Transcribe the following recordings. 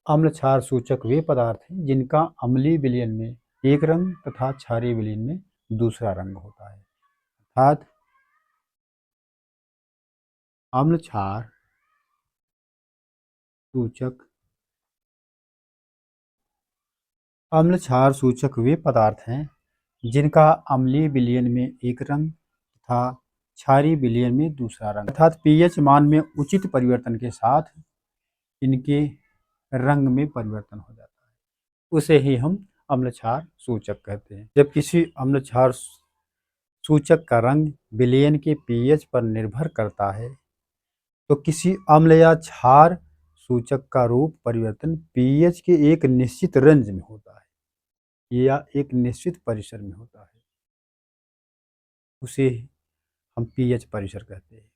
अम्ल क्षार सूचक वे पदार्थ हैं जिनका अम्लीय विलयन में एक रंग तथा क्षारीय विलयन में दूसरा रंग होता है। अर्थात अम्ल क्षार सूचक वे पदार्थ हैं जिनका अम्लीय विलयन में एक रंग तथा क्षारीय विलयन में दूसरा रंग, अर्थात पीएच मान में उचित परिवर्तन के साथ इनके रंग में परिवर्तन हो जाता है, उसे ही हम अम्ल क्षार सूचक कहते हैं। जब किसी अम्ल क्षार सूचक का रंग विलयन के पीएच पर निर्भर करता है तो किसी अम्ल या क्षार सूचक का रूप परिवर्तन पीएच के एक निश्चित रेंज में होता है या एक निश्चित परिसर में होता है, उसे हम पीएच परिसर कहते हैं।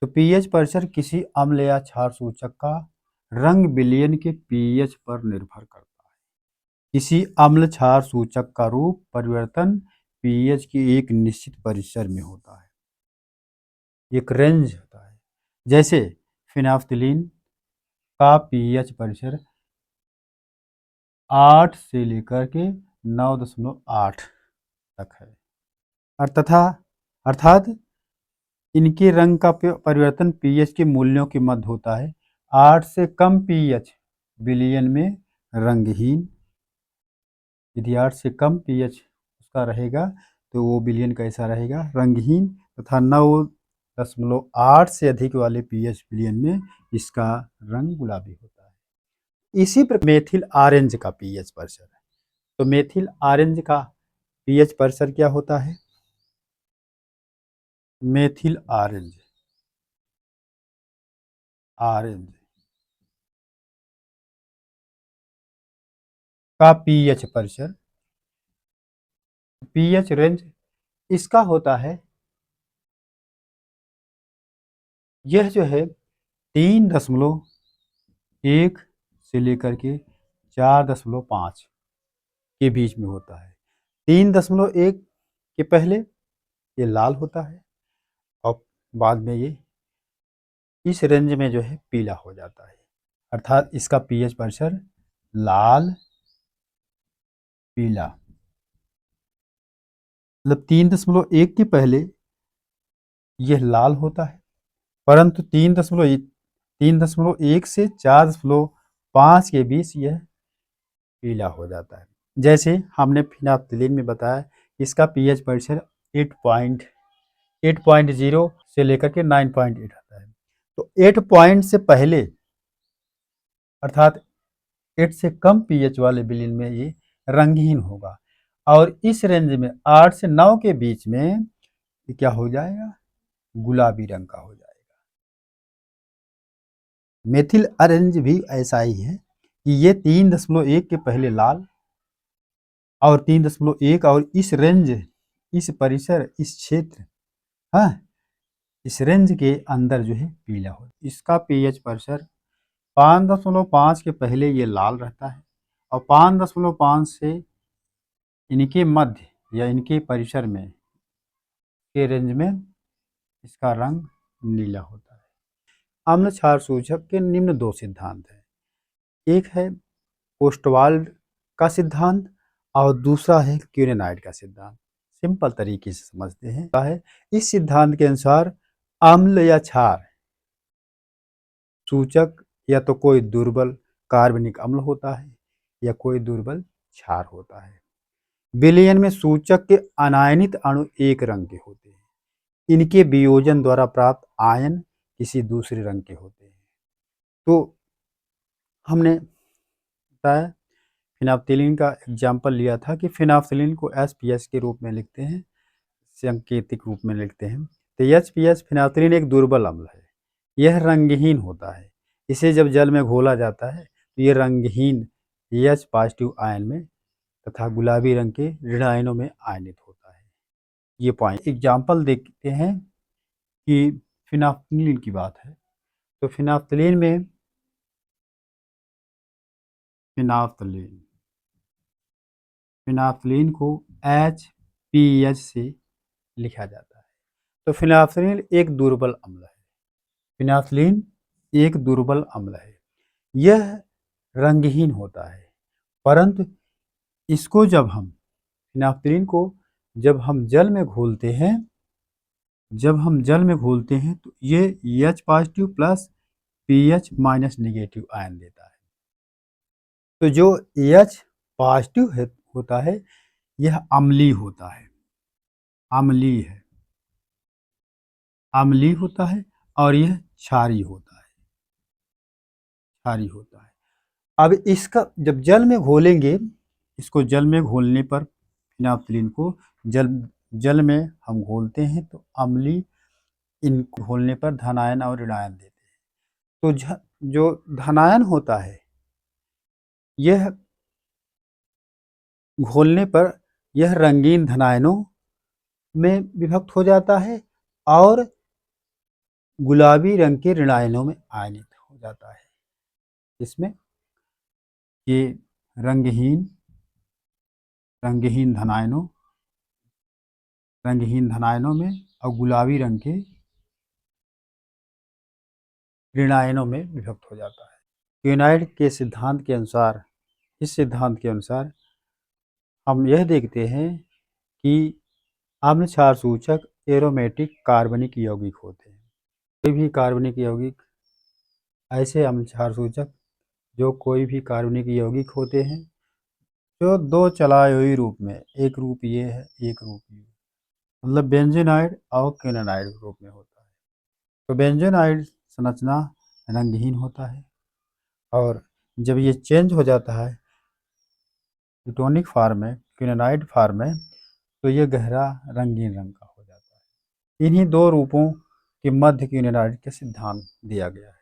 तो पीएच परिसर किसी अम्ल या क्षार सूचक का रंग विलयन के पीएच पर निर्भर करता है। किसी अम्ल क्षार सूचक का रूप परिवर्तन पीएच के एक निश्चित परिसर में होता है, एक रेंज होता है। जैसे फिनाफ्थिलीन का पीएच परिसर 8 से लेकर के 9.8 तक है, अर्थात इनके रंग का परिवर्तन पीएच के मूल्यों के मध्य होता है। 8 से कम पीएच विलयन में रंगहीन, यदि 8 से कम पीएच उसका रहेगा तो वो विलयन कैसा रहेगा, रंगहीन, तथा 9.8 से अधिक वाले पीएच विलयन में इसका रंग गुलाबी होता है। इसी प्रकार मेथिल ऑरेंज का पीएच परिसर है। तो मेथिल ऑरेंज का पीएच परिसर क्या होता है? मेथिल ऑरेंज का पीएच परिसर, पीएच रेंज इसका होता है, यह जो है 3.1 से लेकर के 4.5 के बीच में होता है। 3.1 के पहले ये लाल होता है और बाद में ये इस रेंज में जो है पीला हो जाता है, अर्थात इसका पीएच परिसर लाल पीला। मतलब 3.1 के पहले यह लाल होता है, परंतु 3.1 से 4.5 के बीच यह पीला हो जाता है। जैसे हमने फिनाफ्थिलीन में बताया, इसका पीएच परिसर 8.0 से लेकर के 9.8 आता है। तो 8 पॉइंट से पहले अर्थात 8 से कम पीएच वाले विलयन में ये रंगहीन होगा, और इस रेंज में 8 से 9 के बीच में ये क्या हो जाएगा, गुलाबी रंग का हो जाएगा। मेथिल ऑरेंज भी ऐसा ही है कि ये 3.1 के पहले लाल और 3.1 और इस रेंज, इस परिसर, इस क्षेत्र, हाँ, इस रेंज के अंदर जो है पीला हो। इसका पीएच परिसर 5.5 के पहले ये लाल रहता है और 5.5 से इनके मध्य या इनके परिसर में के रेंज में इसका रंग नीला होता है। अम्ल क्षार सूचक के निम्न 2 सिद्धांत हैं। एक है पोस्टवाल्ड का सिद्धांत और दूसरा है क्यूरेनाइट का सिद्धांत। सिंपल तरीके से समझते हैं। इस सिद्धांत के अनुसार अम्ल या क्षार सूचक या तो कोई दुर्बल कार्बनिक अम्ल होता है या कोई दुर्बल क्षार होता है। विलयन में सूचक के अनायनित अणु एक रंग के होते हैं, इनके वियोजन द्वारा प्राप्त आयन किसी दूसरे रंग के होते हैं। तो हमने बताया फिनाफ्थिलीन का एग्जाम्पल लिया था कि फिनाफ्थिलीन को एचपीएच के रूप में लिखते हैं, सांकेतिक रूप में लिखते हैं। तो एचपीएच फिनाफ्थिलीन एक दुर्बल अम्ल है, यह रंगहीन होता है। इसे जब जल में घोला जाता है तो ये रंगहीन एच पॉजिटिव आयन में तथा गुलाबी रंग के ऋण आयनों में आयनित होता है। ये पॉइंट एग्जाम्पल देखते हैं कि फिनाफ्थिलीन की बात है। तो फिनाफ्थिलीन में फिनाफ्थिलीन को HPH से लिखा जाता है। तो फिनाफ्थिलीन एक दुर्बल अम्ल है। फिनाफ्थिलीन एक दुर्बल अम्ल है। यह रंगहीन होता है, परंतु इसको जब हम फिनाफ्थलीन को जब हम जल में घोलते हैं तो ये H positive plus pH minus negative ion देता है। तो जो H पॉजिटिव होता है यह अम्लीय होता है, अम्लीय होता है और यह क्षारीय होता है। अब इसका जब जल में घोलेंगे, इसको जल में घोलने पर फिनाफ्थलीन को जल में हम घोलते हैं तो अम्लीय इनको घोलने पर धनायन और ऋणायन देते हैं। तो जो धनायन होता है यह घोलने पर यह रंगीन धनायनों में विभक्त हो जाता है और गुलाबी रंग के ऋणायनों में आयनित हो जाता है। इसमें ये रंगहीन धनायनों में और गुलाबी रंग के ऋणायनों में विभक्त हो जाता है। क्विनाइड के सिद्धांत के अनुसार, इस सिद्धांत के अनुसार हम यह देखते हैं कि अम्ल क्षार सूचक एरोमेटिक कार्बनिक यौगिक होते हैं। कोई भी कार्बनिक यौगिक ऐसे अम्ल क्षार सूचक जो कोई भी कार्बनिक यौगिक होते हैं जो दो चलायी रूप में, एक रूप ये है एक रूप ये, मतलब बेंजीनाइड और क्विनाइड रूप में होता है। तो बेंजीनाइड संरचना रंगहीन होता है और जब ये चेंज हो जाता है कीटोनिक फॉर्म में, क्विनाइड फॉर्म में, तो ये गहरा रंगीन रंग का हो जाता है। इन्हीं दो रूपों के मध्य क्विनाइड के सिद्धांत दिया गया है।